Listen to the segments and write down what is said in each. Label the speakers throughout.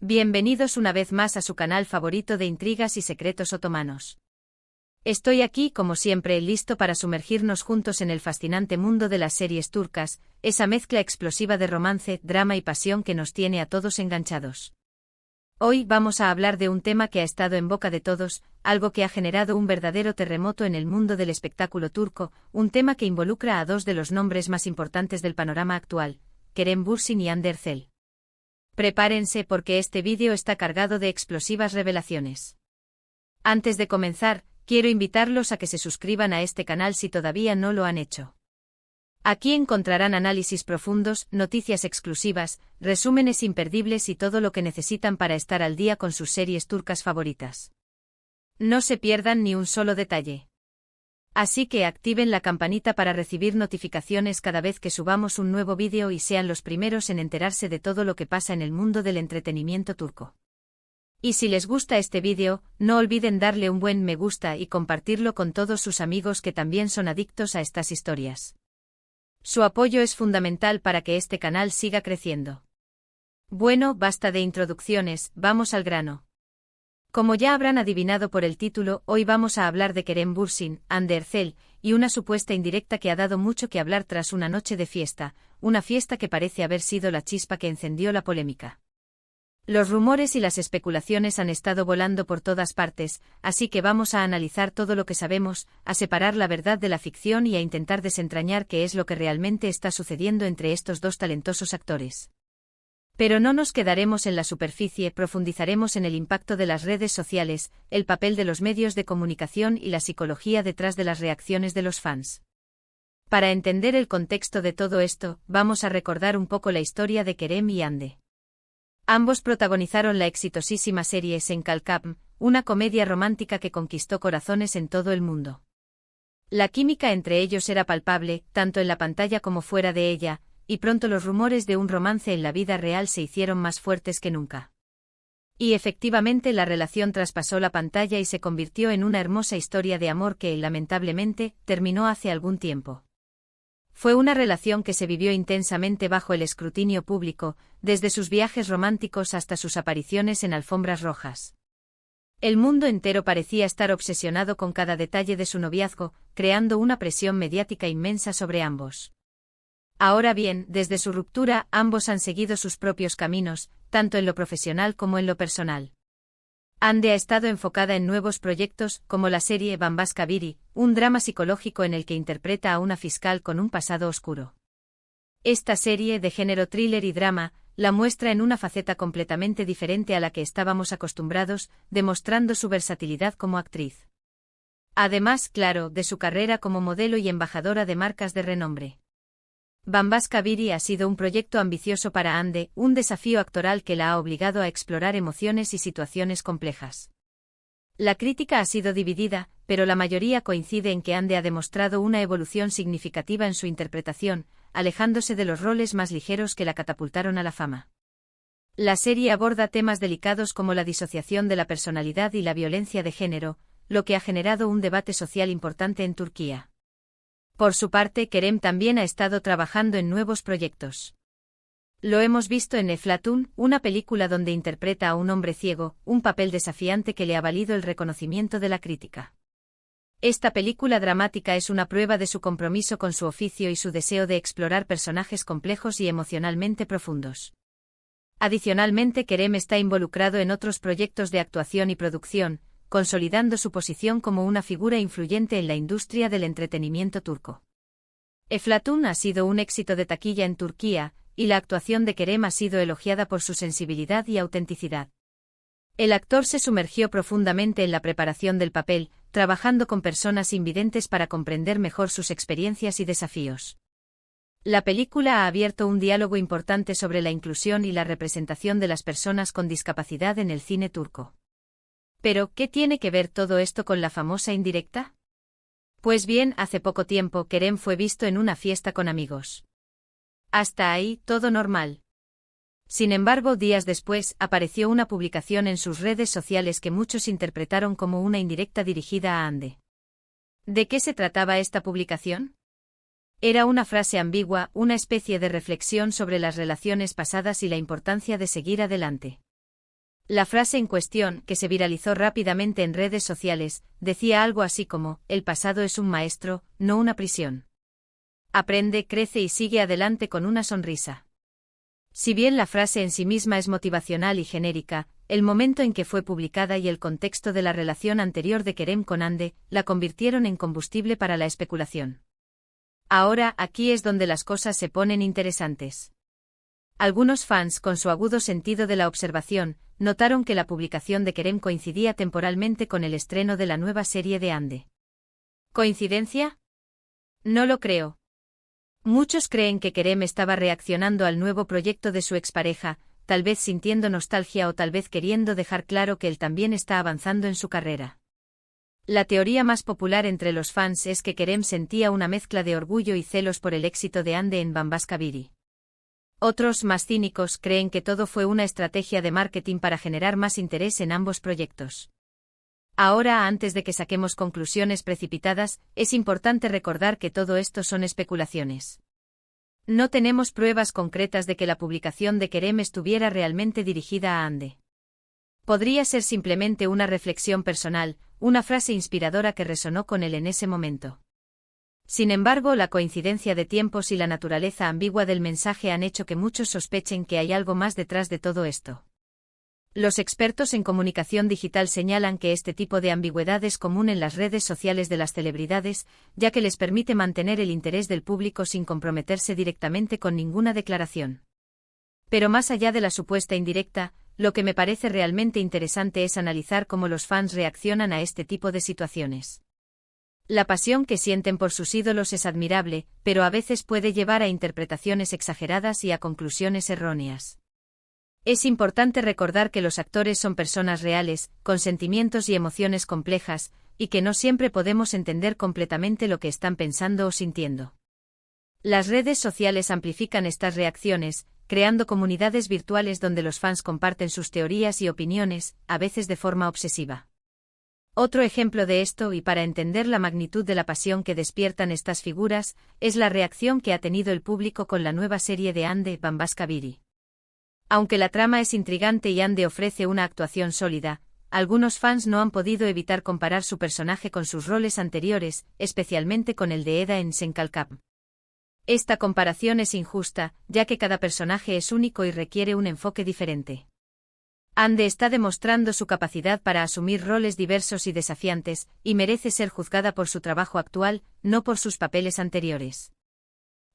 Speaker 1: Bienvenidos una vez más a su canal favorito de intrigas y secretos otomanos. Estoy aquí, como siempre, listo para sumergirnos juntos en el fascinante mundo de las series turcas, esa mezcla explosiva de romance, drama y pasión que nos tiene a todos enganchados. Hoy vamos a hablar de un tema que ha estado en boca de todos, algo que ha generado un verdadero terremoto en el mundo del espectáculo turco, un tema que involucra a dos de los nombres más importantes del panorama actual, Kerem Bürsin y Hande Erçel. Prepárense porque este vídeo está cargado de explosivas revelaciones. Antes de comenzar, quiero invitarlos a que se suscriban a este canal si todavía no lo han hecho. Aquí encontrarán análisis profundos, noticias exclusivas, resúmenes imperdibles y todo lo que necesitan para estar al día con sus series turcas favoritas. No se pierdan ni un solo detalle. Así que activen la campanita para recibir notificaciones cada vez que subamos un nuevo vídeo y sean los primeros en enterarse de todo lo que pasa en el mundo del entretenimiento turco. Y si les gusta este vídeo, no olviden darle un buen me gusta y compartirlo con todos sus amigos que también son adictos a estas historias. Su apoyo es fundamental para que este canal siga creciendo. Bueno, basta de introducciones, vamos al grano. Como ya habrán adivinado por el título, hoy vamos a hablar de Kerem Bürsin, Hande Erçel, y una supuesta indirecta que ha dado mucho que hablar tras una noche de fiesta, una fiesta que parece haber sido la chispa que encendió la polémica. Los rumores y las especulaciones han estado volando por todas partes, así que vamos a analizar todo lo que sabemos, a separar la verdad de la ficción y a intentar desentrañar qué es lo que realmente está sucediendo entre estos dos talentosos actores. Pero no nos quedaremos en la superficie, profundizaremos en el impacto de las redes sociales, el papel de los medios de comunicación y la psicología detrás de las reacciones de los fans. Para entender el contexto de todo esto, vamos a recordar un poco la historia de Kerem y Hande. Ambos protagonizaron la exitosísima serie Sen Kalkam, una comedia romántica que conquistó corazones en todo el mundo. La química entre ellos era palpable, tanto en la pantalla como fuera de ella, y pronto los rumores de un romance en la vida real se hicieron más fuertes que nunca. Y efectivamente la relación traspasó la pantalla y se convirtió en una hermosa historia de amor que, lamentablemente, terminó hace algún tiempo. Fue una relación que se vivió intensamente bajo el escrutinio público, desde sus viajes románticos hasta sus apariciones en alfombras rojas. El mundo entero parecía estar obsesionado con cada detalle de su noviazgo, creando una presión mediática inmensa sobre ambos. Ahora bien, desde su ruptura, ambos han seguido sus propios caminos, tanto en lo profesional como en lo personal. Hande ha estado enfocada en nuevos proyectos, como la serie Bambaşka Biri, un drama psicológico en el que interpreta a una fiscal con un pasado oscuro. Esta serie, de género thriller y drama, la muestra en una faceta completamente diferente a la que estábamos acostumbrados, demostrando su versatilidad como actriz. Además, claro, de su carrera como modelo y embajadora de marcas de renombre. Bambaşka Biri ha sido un proyecto ambicioso para Hande, un desafío actoral que la ha obligado a explorar emociones y situaciones complejas. La crítica ha sido dividida, pero la mayoría coincide en que Hande ha demostrado una evolución significativa en su interpretación, alejándose de los roles más ligeros que la catapultaron a la fama. La serie aborda temas delicados como la disociación de la personalidad y la violencia de género, lo que ha generado un debate social importante en Turquía. Por su parte, Kerem también ha estado trabajando en nuevos proyectos. Lo hemos visto en Eflatun, una película donde interpreta a un hombre ciego, un papel desafiante que le ha valido el reconocimiento de la crítica. Esta película dramática es una prueba de su compromiso con su oficio y su deseo de explorar personajes complejos y emocionalmente profundos. Adicionalmente, Kerem está involucrado en otros proyectos de actuación y producción, consolidando su posición como una figura influyente en la industria del entretenimiento turco. Eflatun ha sido un éxito de taquilla en Turquía, y la actuación de Kerem ha sido elogiada por su sensibilidad y autenticidad. El actor se sumergió profundamente en la preparación del papel, trabajando con personas invidentes para comprender mejor sus experiencias y desafíos. La película ha abierto un diálogo importante sobre la inclusión y la representación de las personas con discapacidad en el cine turco. Pero, ¿qué tiene que ver todo esto con la famosa indirecta? Pues bien, hace poco tiempo Kerem fue visto en una fiesta con amigos. Hasta ahí, todo normal. Sin embargo, días después, apareció una publicación en sus redes sociales que muchos interpretaron como una indirecta dirigida a Hande. ¿De qué se trataba esta publicación? Era una frase ambigua, una especie de reflexión sobre las relaciones pasadas y la importancia de seguir adelante. La frase en cuestión, que se viralizó rápidamente en redes sociales, decía algo así como: el pasado es un maestro, no una prisión. Aprende, crece y sigue adelante con una sonrisa. Si bien la frase en sí misma es motivacional y genérica, el momento en que fue publicada y el contexto de la relación anterior de Kerem con Hande la convirtieron en combustible para la especulación. Ahora, aquí es donde las cosas se ponen interesantes. Algunos fans, con su agudo sentido de la observación, notaron que la publicación de Kerem coincidía temporalmente con el estreno de la nueva serie de Hande. ¿Coincidencia? No lo creo. Muchos creen que Kerem estaba reaccionando al nuevo proyecto de su expareja, tal vez sintiendo nostalgia o tal vez queriendo dejar claro que él también está avanzando en su carrera. La teoría más popular entre los fans es que Kerem sentía una mezcla de orgullo y celos por el éxito de Hande en Bambas Kabiri. Otros, más cínicos, creen que todo fue una estrategia de marketing para generar más interés en ambos proyectos. Ahora, antes de que saquemos conclusiones precipitadas, es importante recordar que todo esto son especulaciones. No tenemos pruebas concretas de que la publicación de Kerem estuviera realmente dirigida a Hande. Podría ser simplemente una reflexión personal, una frase inspiradora que resonó con él en ese momento. Sin embargo, la coincidencia de tiempos y la naturaleza ambigua del mensaje han hecho que muchos sospechen que hay algo más detrás de todo esto. Los expertos en comunicación digital señalan que este tipo de ambigüedad es común en las redes sociales de las celebridades, ya que les permite mantener el interés del público sin comprometerse directamente con ninguna declaración. Pero más allá de la supuesta indirecta, lo que me parece realmente interesante es analizar cómo los fans reaccionan a este tipo de situaciones. La pasión que sienten por sus ídolos es admirable, pero a veces puede llevar a interpretaciones exageradas y a conclusiones erróneas. Es importante recordar que los actores son personas reales, con sentimientos y emociones complejas, y que no siempre podemos entender completamente lo que están pensando o sintiendo. Las redes sociales amplifican estas reacciones, creando comunidades virtuales donde los fans comparten sus teorías y opiniones, a veces de forma obsesiva. Otro ejemplo de esto, y para entender la magnitud de la pasión que despiertan estas figuras, es la reacción que ha tenido el público con la nueva serie de Hande, Bambas Kabiri. Aunque la trama es intrigante y Hande ofrece una actuación sólida, algunos fans no han podido evitar comparar su personaje con sus roles anteriores, especialmente con el de Eda en Senkalkap. Esta comparación es injusta, ya que cada personaje es único y requiere un enfoque diferente. Hande está demostrando su capacidad para asumir roles diversos y desafiantes, y merece ser juzgada por su trabajo actual, no por sus papeles anteriores.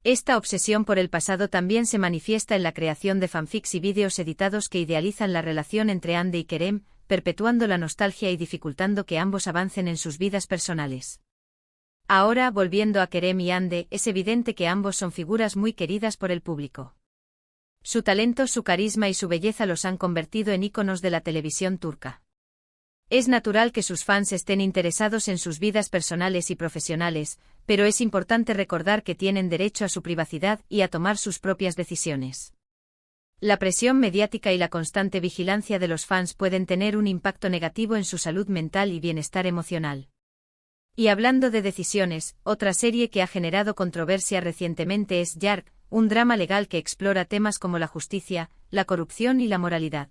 Speaker 1: Esta obsesión por el pasado también se manifiesta en la creación de fanfics y vídeos editados que idealizan la relación entre Hande y Kerem, perpetuando la nostalgia y dificultando que ambos avancen en sus vidas personales. Ahora, volviendo a Kerem y Hande, es evidente que ambos son figuras muy queridas por el público. Su talento, su carisma y su belleza los han convertido en íconos de la televisión turca. Es natural que sus fans estén interesados en sus vidas personales y profesionales, pero es importante recordar que tienen derecho a su privacidad y a tomar sus propias decisiones. La presión mediática y la constante vigilancia de los fans pueden tener un impacto negativo en su salud mental y bienestar emocional. Y hablando de decisiones, otra serie que ha generado controversia recientemente es Yark, un drama legal que explora temas como la justicia, la corrupción y la moralidad.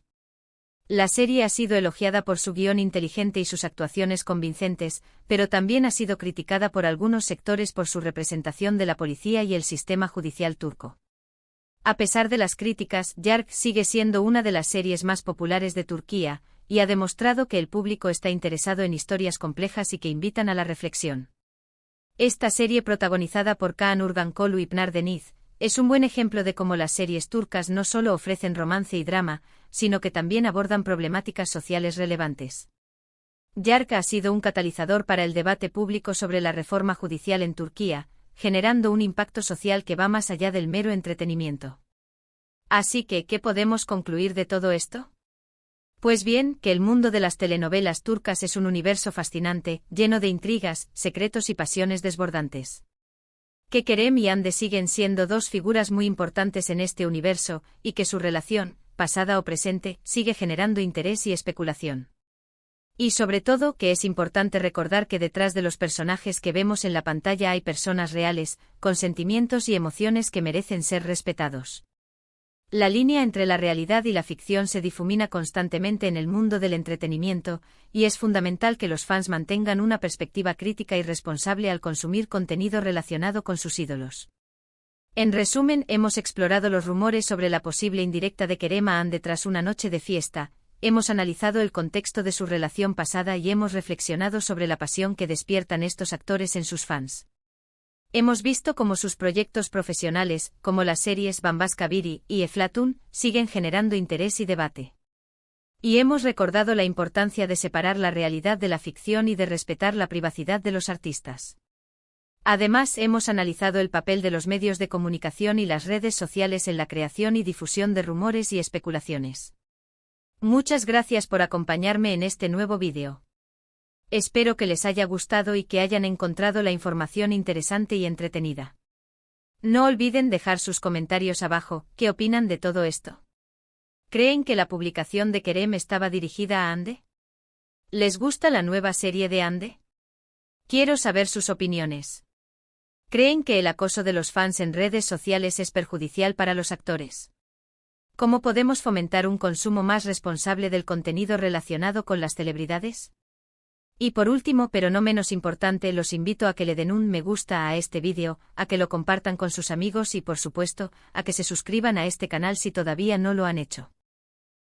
Speaker 1: La serie ha sido elogiada por su guión inteligente y sus actuaciones convincentes, pero también ha sido criticada por algunos sectores por su representación de la policía y el sistema judicial turco. A pesar de las críticas, Yark sigue siendo una de las series más populares de Turquía, y ha demostrado que el público está interesado en historias complejas y que invitan a la reflexión. Esta serie, protagonizada por Kaan Urgankolu y Pınar Deniz, es un buen ejemplo de cómo las series turcas no solo ofrecen romance y drama, sino que también abordan problemáticas sociales relevantes. Yark ha sido un catalizador para el debate público sobre la reforma judicial en Turquía, generando un impacto social que va más allá del mero entretenimiento. Así que, ¿qué podemos concluir de todo esto? Pues bien, que el mundo de las telenovelas turcas es un universo fascinante, lleno de intrigas, secretos y pasiones desbordantes. Que Kerem y Hande siguen siendo dos figuras muy importantes en este universo, y que su relación, pasada o presente, sigue generando interés y especulación. Y sobre todo, que es importante recordar que detrás de los personajes que vemos en la pantalla hay personas reales, con sentimientos y emociones que merecen ser respetados. La línea entre la realidad y la ficción se difumina constantemente en el mundo del entretenimiento, y es fundamental que los fans mantengan una perspectiva crítica y responsable al consumir contenido relacionado con sus ídolos. En resumen, hemos explorado los rumores sobre la posible indirecta de Kerem a Hande tras una noche de fiesta, hemos analizado el contexto de su relación pasada y hemos reflexionado sobre la pasión que despiertan estos actores en sus fans. Hemos visto cómo sus proyectos profesionales, como las series Bambaska Biri y Eflatun, siguen generando interés y debate. Y hemos recordado la importancia de separar la realidad de la ficción y de respetar la privacidad de los artistas. Además, hemos analizado el papel de los medios de comunicación y las redes sociales en la creación y difusión de rumores y especulaciones. Muchas gracias por acompañarme en este nuevo vídeo. Espero que les haya gustado y que hayan encontrado la información interesante y entretenida. No olviden dejar sus comentarios abajo. ¿Qué opinan de todo esto? ¿Creen que la publicación de Kerem estaba dirigida a Hande? ¿Les gusta la nueva serie de Hande? Quiero saber sus opiniones. ¿Creen que el acoso de los fans en redes sociales es perjudicial para los actores? ¿Cómo podemos fomentar un consumo más responsable del contenido relacionado con las celebridades? Y por último, pero no menos importante, los invito a que le den un me gusta a este vídeo, a que lo compartan con sus amigos y, por supuesto, a que se suscriban a este canal si todavía no lo han hecho.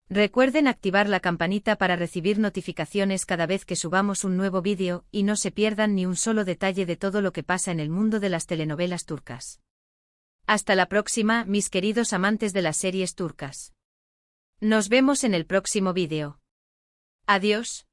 Speaker 1: Recuerden activar la campanita para recibir notificaciones cada vez que subamos un nuevo vídeo y no se pierdan ni un solo detalle de todo lo que pasa en el mundo de las telenovelas turcas. Hasta la próxima, mis queridos amantes de las series turcas. Nos vemos en el próximo vídeo. Adiós.